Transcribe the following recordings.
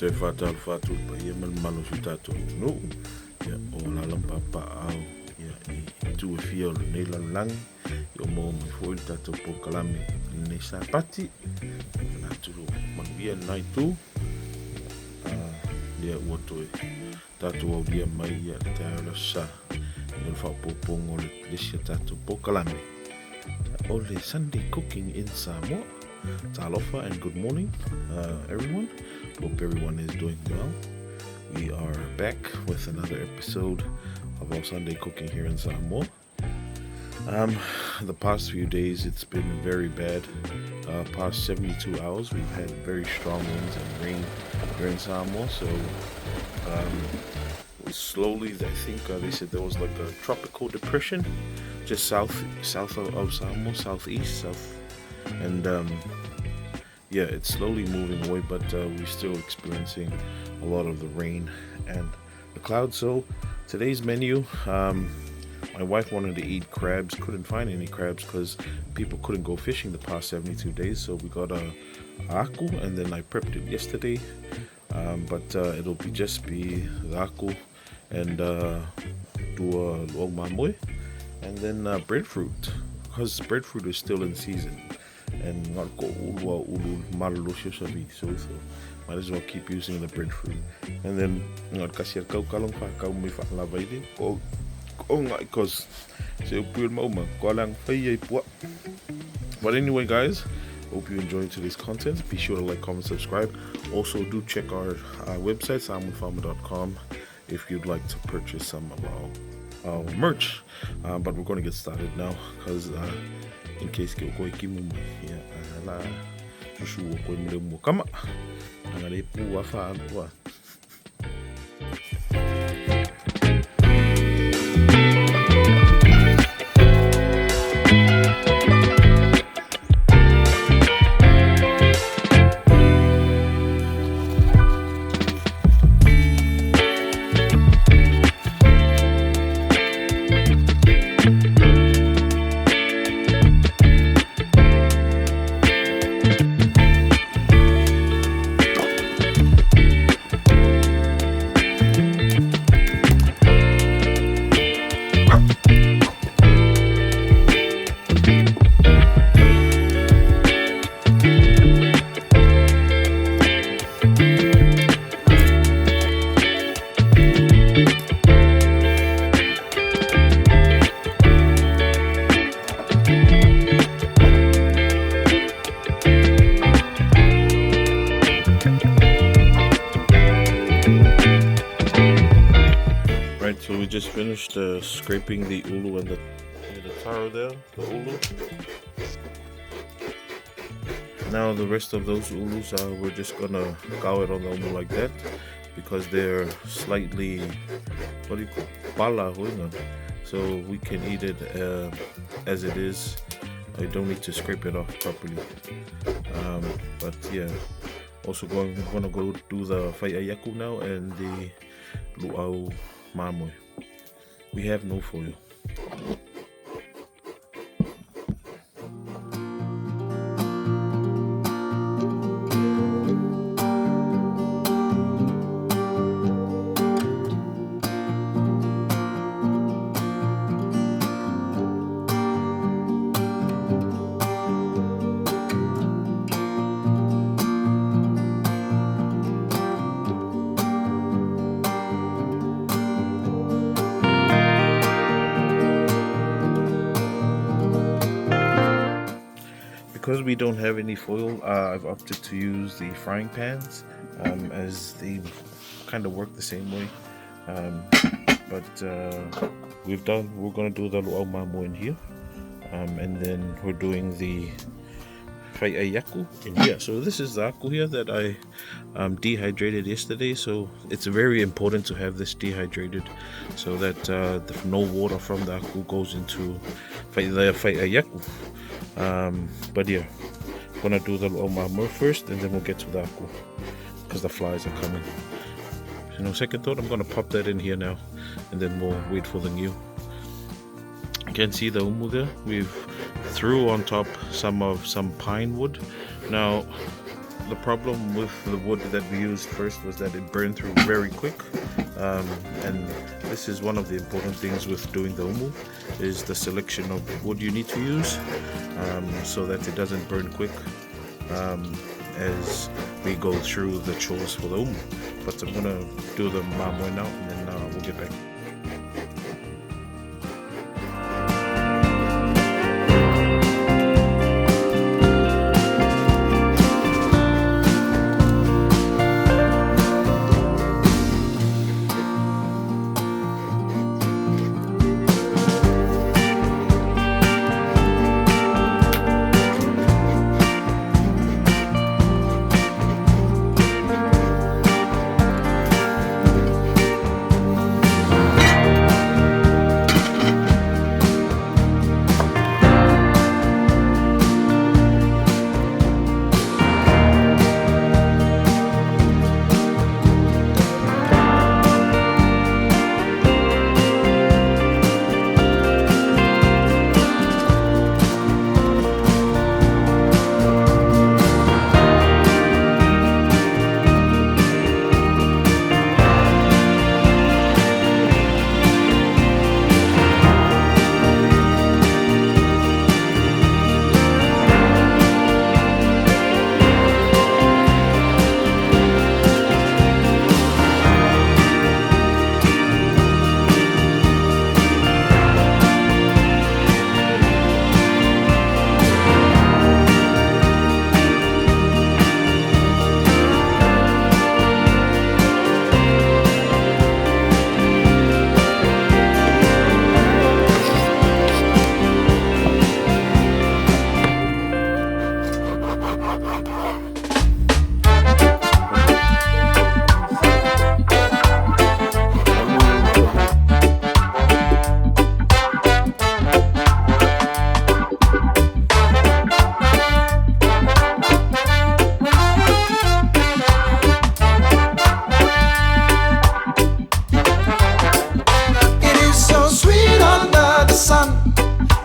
Te whātau whātua pa ia malo si tātou no ia o lalam papa au ia I tu e whia o nei lalang I o mō mai fōi tātou po kalame nei sāpati nā turu manuia nai tū ia ua toe tātou au lia mai ia te aula sa I o whāpopongo le lesia tātou po kalame o le Sunday cooking in Samoa. Talofa and good morning everyone. Hope everyone is doing well. We are back with another episode of our Sunday cooking here in Samoa. The past few days it's been very bad. Past 72 hours we've had very strong winds and rain here in Samoa. So slowly I think they said there was like a tropical depression just south of Samoa, southeast, and yeah, it's slowly moving away, but we're still experiencing a lot of the rain and the clouds. So today's menu, my wife wanted to eat crabs, couldn't find any crabs because people couldn't go fishing the past 72 days. So we got a aku, and then I prepped it yesterday, but it'll just be the aku and do a Luau Mamoe, and then breadfruit, because breadfruit is still in season. And not go so might as well keep using the breadfruit. And then not kasir kau kalong fa kau me fa la vai de ko ngai cause se upul moma ko lang fai pu. But anyway guys, hope you enjoyed today's content. Be sure to like, comment, subscribe. Also do check our website samoafarmer.com if you'd like to purchase some of our merch. But we're going to get started now because in case ke ko ki mu ya la susu ko mu mo kama ngale pu wa fa wa. So we just finished scraping the ulu and the taro there, the ulu. Now the rest of those ulus, we're just gonna cow it on the ulu like that because they're slightly, what do you call it? Pala, so we can eat it as it is. I don't need to scrape it off properly. But yeah, also gonna go do the whaiaiaku now and the Luau Mamoe. We have no foil. Because we don't have any foil, I've opted to use the frying pans as they kind of work the same way. But we're gonna do the Luau Mamoe in here, and then we're doing the yaku. And yeah, so this is the aku here that I dehydrated yesterday. So it's very important to have this dehydrated so that no water from the aku goes into the yaku. But yeah, I'm gonna do the Luau Mamoe first, and then we'll get to the aku because the flies are coming. So no second thought, I'm gonna pop that in here now, and then we'll wait for the new. You can see the umu there. We've threw on top some pine wood. Now the problem with the wood that we used first was that it burned through very quick, and this is one of the important things with doing the umu, is the selection of wood you need to use, so that it doesn't burn quick as we go through the chores for the umu. But I'm gonna do the mamoe now, and then we'll get back.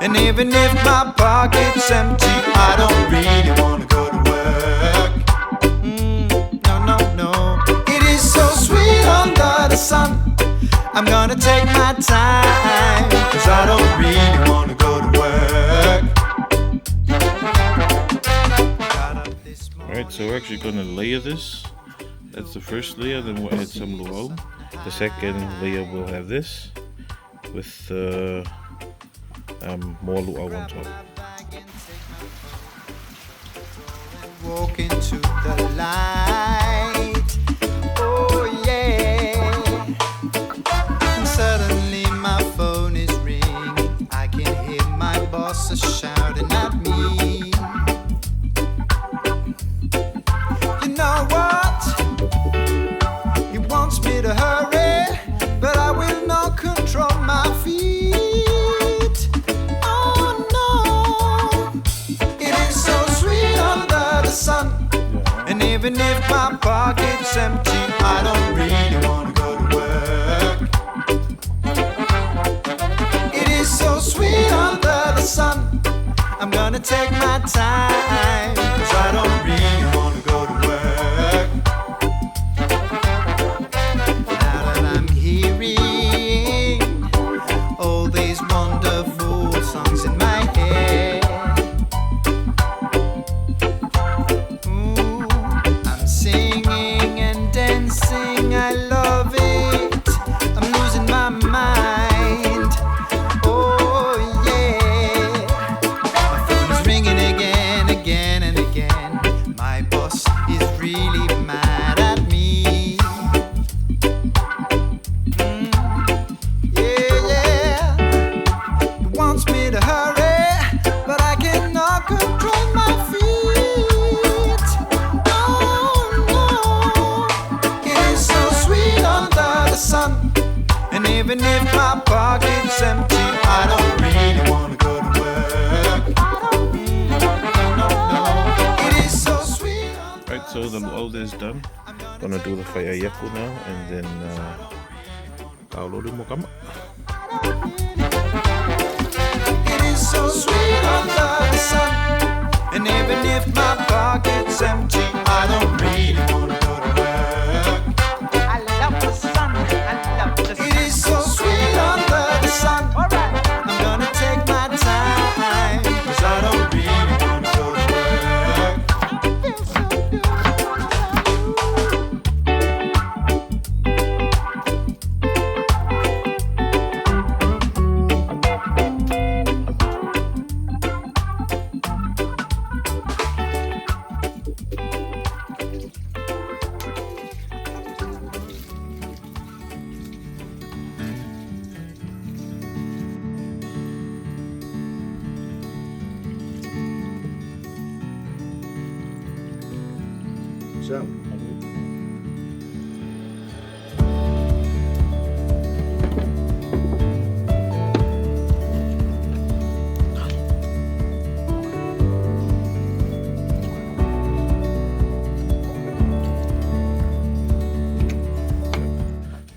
And even if my pocket's empty, I don't really wanna go to work. No, no, no. It is so sweet under the sun. I'm gonna take my time, 'cause I don't really wanna go to work. Alright, so we're actually gonna layer this. That's the first layer, then we'll add some luau. The second layer will have this with more luau on top. Walk into the light, oh yeah. And suddenly my phone is ringing. I can hear my boss shouting at me. You know what? He wants me to hurry, but I will not control my feet. And even if my pocket's empty, I don't really wanna go to work. It is so sweet under the sun. I'm gonna take my time, 'cause I don't really wanna go to work. Now that I'm hearing all these wonderful songs in my head, I love it. I'm losing my mind. Oh yeah. My phone is ringing again, again and again. My boss is really mad at me. Yeah, yeah. He wants me to hurry, but I cannot control my feet. even if my pocket's empty, I don't really wanna go to work. No, no, it is so sweet. Right, so the luau is done. Gonna do the whaiaiaku now, and then kaolori mo kama. It is so sweet under the sun. And even if my pocket's empty, I don't really wanna go to work. I love the sun. I love the sun. It is so sweet under the sun. All right. I'm gonna take my time, 'cause I don't really wanna go to work. It feels so good.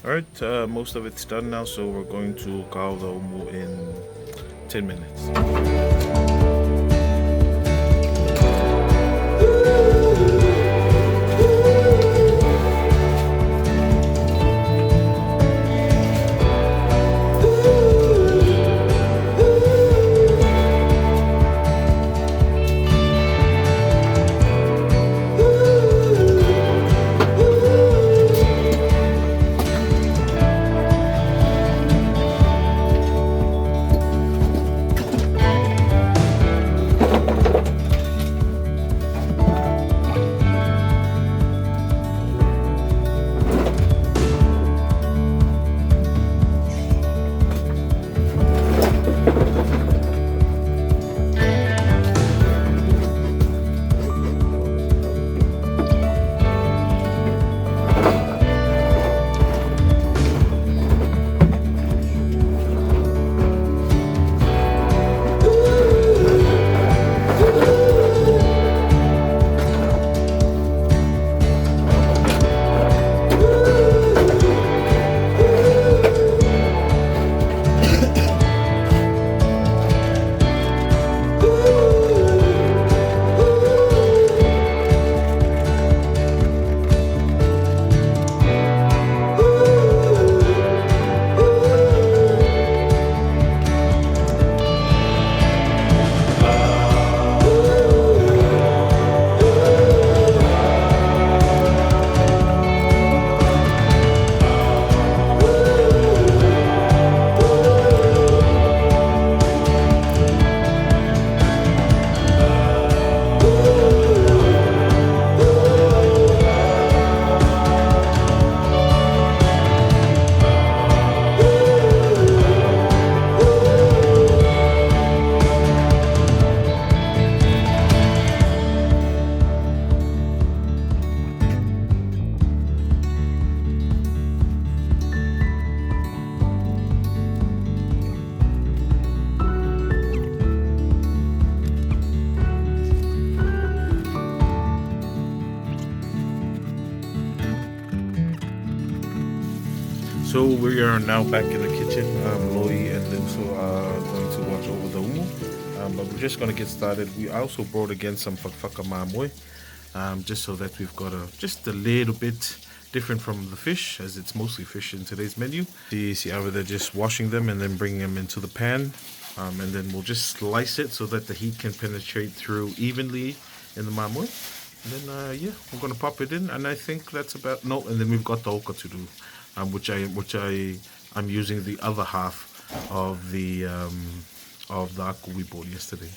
Alright, most of it's done now, so we're going to kao the umu in 10 minutes. So we are now back in the kitchen. Loi and Limso are going to watch over the umu. But we're just going to get started. We also brought again some fakfaka mamoe, just so that we've got just a little bit different from the fish, as it's mostly fish in today's menu. See over there just washing them and then bringing them into the pan. And then we'll just slice it so that the heat can penetrate through evenly in the mamoe. And then, yeah, we're going to pop it in. And I think that's about... No, and then we've got the oka to do, which I'm using the other half of the aku we bought yesterday.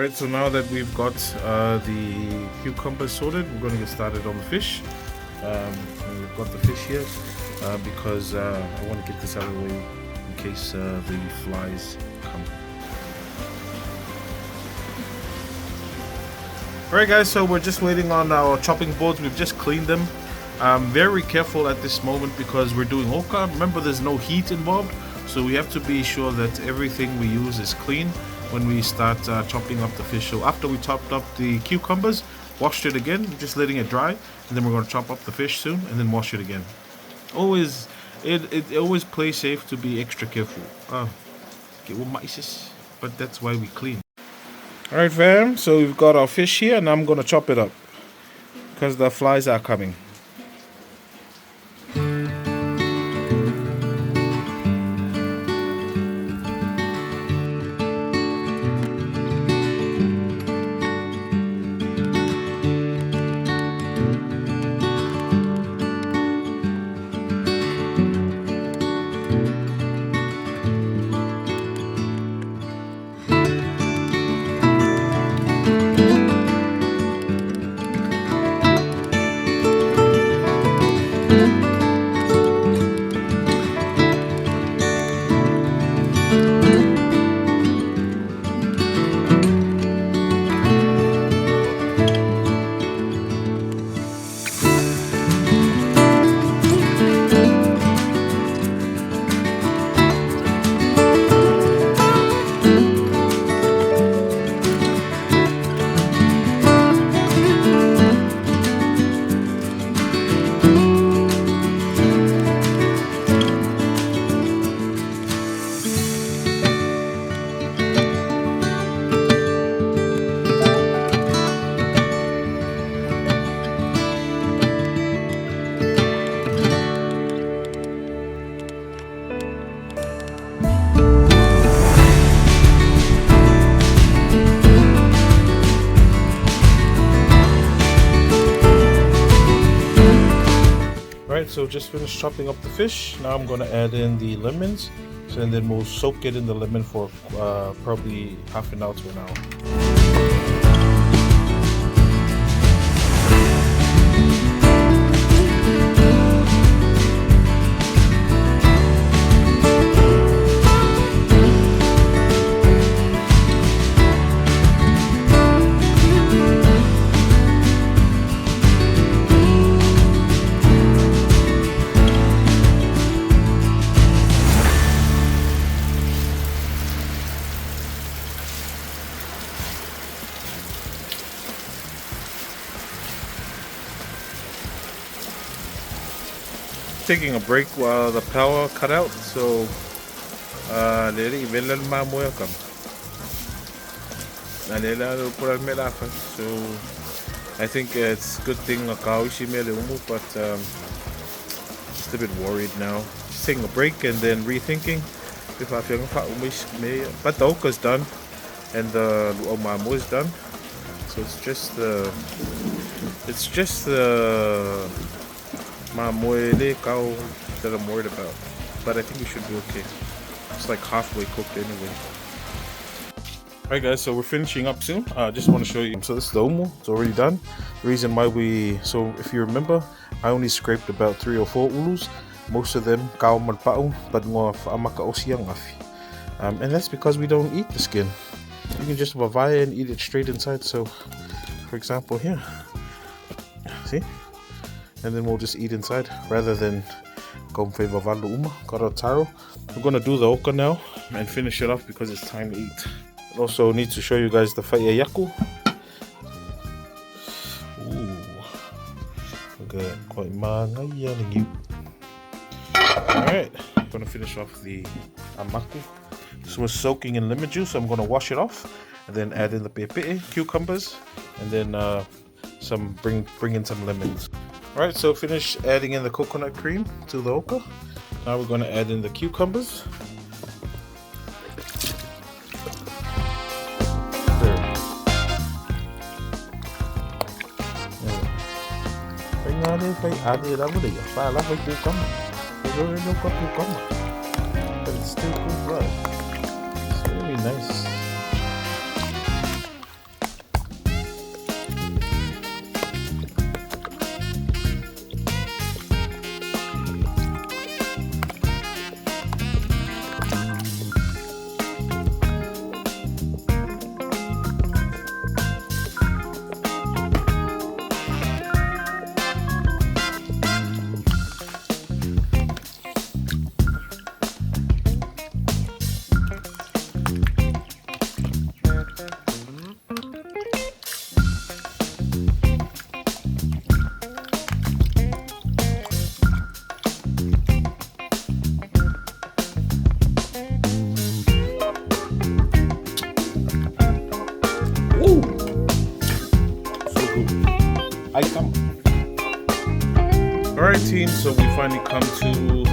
Right, so now that we've got the cucumbers sorted, we're going to get started on the fish. And we've got the fish here because I want to get this out of the way in case the flies come. Alright guys, so we're just waiting on our chopping boards. We've just cleaned them. Very careful at this moment because we're doing oka. Remember, there's no heat involved, so we have to be sure that everything we use is clean when we start chopping up the fish. So after we chopped up the cucumbers, washed it again, just letting it dry, and then we're going to chop up the fish soon and then wash it again. Always, it always plays safe to be extra careful. But that's why we clean. Alright fam, so we've got our fish here and I'm going to chop it up because the flies are coming. So just finished chopping up the fish. Now I'm going to add in the lemons, and then we'll soak it in the lemon for probably half an hour to an hour. Taking a break while the power cut out, so Luau Mamoe come. So I think it's a good thing but just a bit worried now. Just taking a break and then rethinking if I feel but the oka's done and the Luau Mamoe is done. So it's just the Mamoe cow that I'm worried about, but I think we should be okay. It's like halfway cooked anyway. Alright guys, so we're finishing up soon. Just want to show you. So this is the umu. It's already done. The reason why so if you remember, I only scraped about 3 or 4 ulus. Most of them cow malpau, but more amaka osiang afi. And that's because we don't eat the skin. You can just vavaya and eat it straight inside. So, for example, here, see. And then we'll just eat inside rather than go for vavalu uma taro. We're gonna do the oka now and finish it off because it's time to eat. Also need to show you guys the whaia yaku. Ooh, okay, quite mangai. Alright, I'm gonna finish off the amaku. This was soaking in lemon juice, so I'm gonna wash it off and then add in the pepe, cucumbers, and then bring in some lemons. Alright, so finish adding in the coconut cream to the oka. Now we're going to add in the cucumbers. But it's still good blood. It's really nice. I come. Alright team, so we finally come to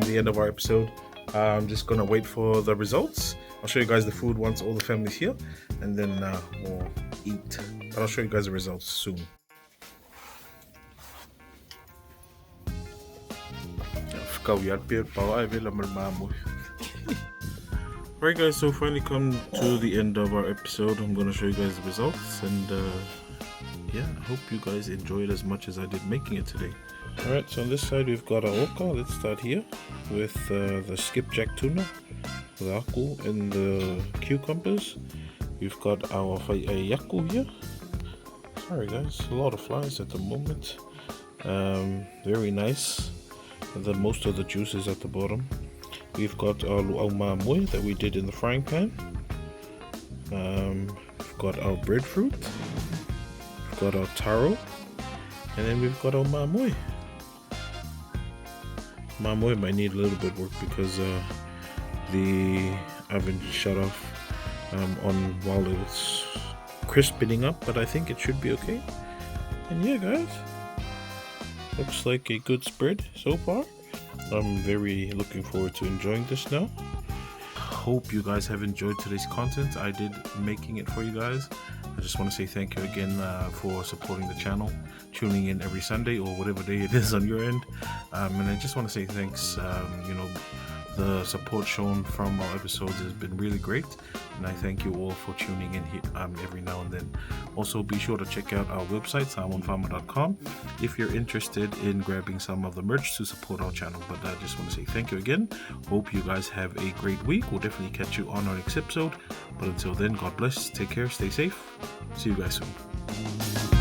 the end of our episode. I'm just gonna wait for the results. I'll show you guys the food once all the family's here, and then we'll eat. But I'll show you guys the results soon. Alright guys, so finally come to the end of our episode. I'm gonna show you guys the results, and yeah, I hope you guys enjoyed as much as I did making it today. Alright, so on this side we've got our oka. Let's start here with the skipjack tuna, the aku and the cucumbers. We've got our yaku here. Sorry guys, a lot of flies at the moment. Very nice. And then most of the juice is at the bottom. We've got our Luau Mamoe that we did in the frying pan. We've got our breadfruit. We've got our taro. And then we've got our mamoe. Mamoe might need a little bit of work because the oven shut off on while it was crispening up, but I think it should be okay. And yeah guys, looks like a good spread so far. I'm very looking forward to enjoying this now. Hope you guys have enjoyed today's content. I did making it for you guys. I just want to say thank you again for supporting the channel, tuning in every Sunday or whatever day it is on your end. And I just want to say thanks. The support shown from our episodes has been really great, and I thank you all for tuning in here, every now and then. Also, be sure to check out our website, samoanfarmer.com, if you're interested in grabbing some of the merch to support our channel. But I just want to say thank you again. Hope you guys have a great week. We'll definitely catch you on our next episode. But until then, God bless, take care, stay safe. See you guys soon.